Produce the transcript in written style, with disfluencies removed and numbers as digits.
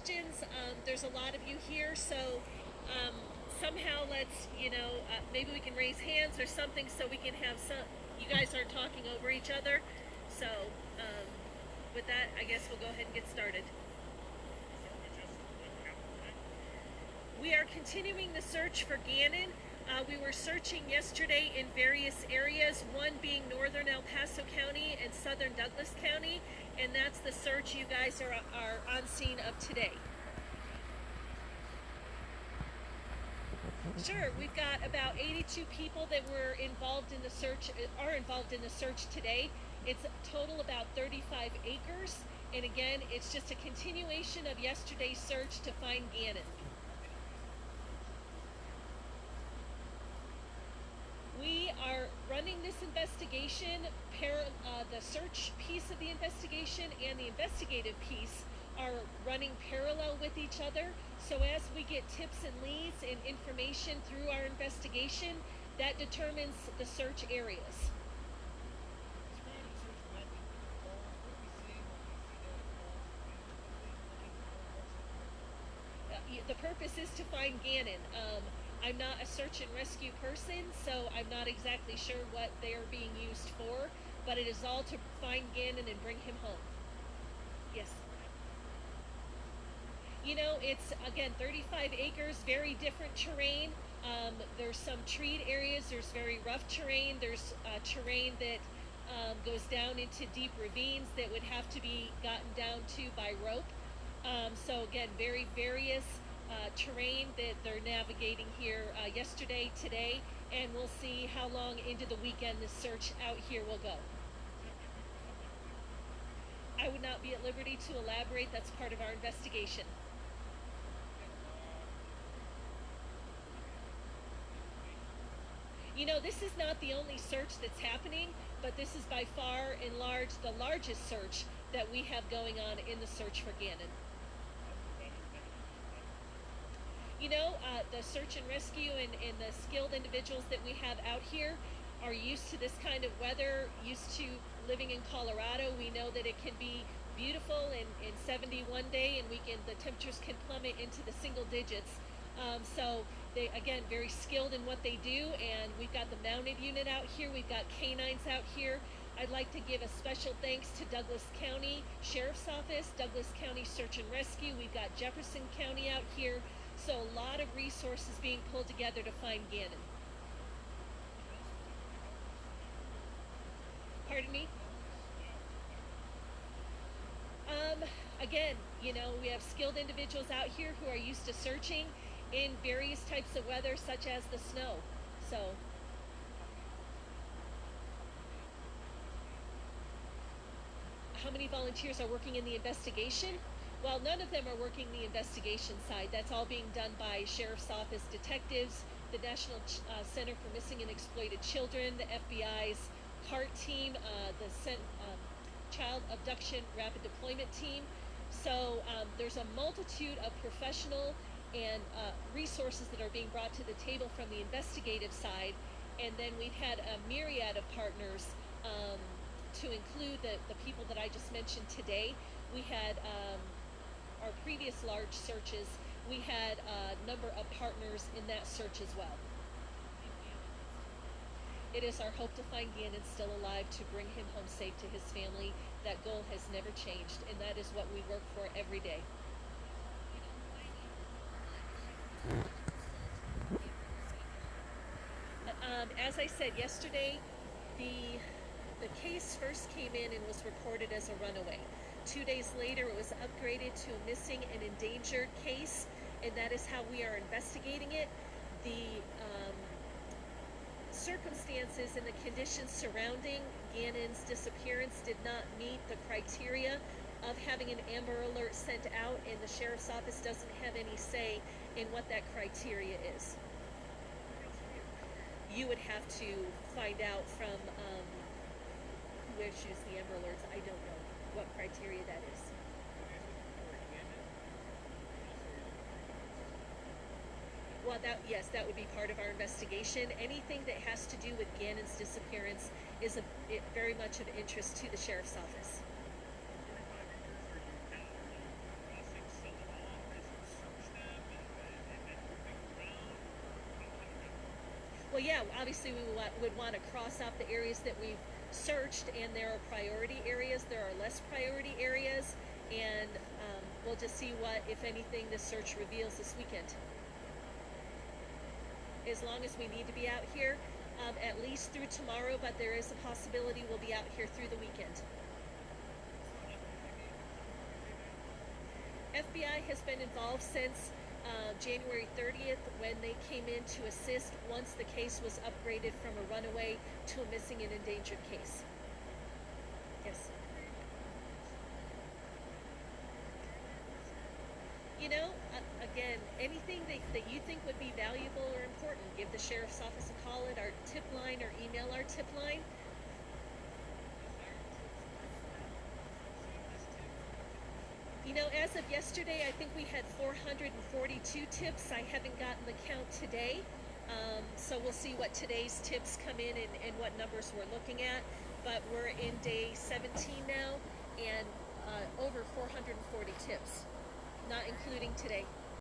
questions. There's a lot of you here, so um, somehow let's, maybe we can raise hands or something so we can have some. You guys aren't talking over each other, so um, with that, I guess we'll go ahead and get started. We are continuing the search for Gannon. We were searching yesterday in various areas, one being northern El Paso County and southern Douglas County, and that's the search you guys are on scene of today. Sure, we've got about 82 people that were involved in the search, are involved in the search today. It's total about 35 acres, and again, it's just a continuation of yesterday's search to find Gannon. We are running this investigation, the search piece of the investigation and the investigative piece are running parallel with each other. So as we get tips and leads and information through our investigation, that determines the search areas. The purpose is to find Gannon. I'm not a search and rescue person, so I'm not exactly sure what they are being used for, but it is all to find Gannon and bring him home. Yes. It's again 35 acres, very different terrain. There's some treed areas, there's very rough terrain, there's terrain that goes down into deep ravines that would have to be gotten down to by rope. So again, very various terrain that they're navigating here yesterday, today, and we'll see how long into the weekend this search out here will go. I would not be at liberty to elaborate. That's part of our investigation. This is not the only search that's happening, but this is by far and large the largest search that we have going on in the search for Gannon. The search and rescue and the skilled individuals that we have out here are used to this kind of weather, used to living in Colorado. We know that it can be beautiful in 71 day, and the temperatures can plummet into the single digits. So they, again, very skilled in what they do, and we've got the mounted unit out here. We've got canines out here. I'd like to give a special thanks to Douglas County Sheriff's Office, Douglas County Search and Rescue. We've got Jefferson County out here. So a lot of resources being pulled together to find Gannon. Pardon me? Again, we have skilled individuals out here who are used to searching in various types of weather, such as the snow. So, how many volunteers are working in the investigation? Well, none of them are working the investigation side. That's all being done by Sheriff's Office detectives, the National Center for Missing and Exploited Children, the FBI's CART team, the Child Abduction Rapid Deployment Team. So there's a multitude of professional and resources that are being brought to the table from the investigative side. And then we've had a myriad of partners to include the people that I just mentioned today. We had our previous large searches, we had a number of partners in that search as well. It is our hope to find Gannon still alive, to bring him home safe to his family. That goal has never changed, and that is what we work for every day. As I said yesterday, the case first came in and was reported as a runaway. 2 days later, it was upgraded to a missing and endangered case, and that is how we are investigating it. The circumstances and the conditions surrounding Gannon's disappearance did not meet the criteria of having an Amber Alert sent out, and the Sheriff's Office doesn't have any say in what that criteria is. You would have to find out from who issues the Amber Alerts. I don't know what criteria that is. Well, that would be part of our investigation. Anything that has to do with Gannon's disappearance is very much of interest to the Sheriff's Office. Well, yeah, obviously we would want to cross out the areas that we've searched, and there are priority areas, there are less priority areas, and we'll just see what, if anything, this search reveals this weekend. As long as we need to be out here, at least through tomorrow, but there is a possibility we'll be out here through the weekend. FBI has been involved since January 30th, when they came in to assist once the case was upgraded from a runaway to a missing and endangered case. Yes. You know, again, anything that you think would be valuable or important, give the sheriff's office a call at our tip line or email our tip line. You know, as of yesterday, I think we had 442 tips. I haven't gotten the count today. So we'll see what today's tips come in and what numbers we're looking at. But we're in day 17 now, and over 440 tips, not including today.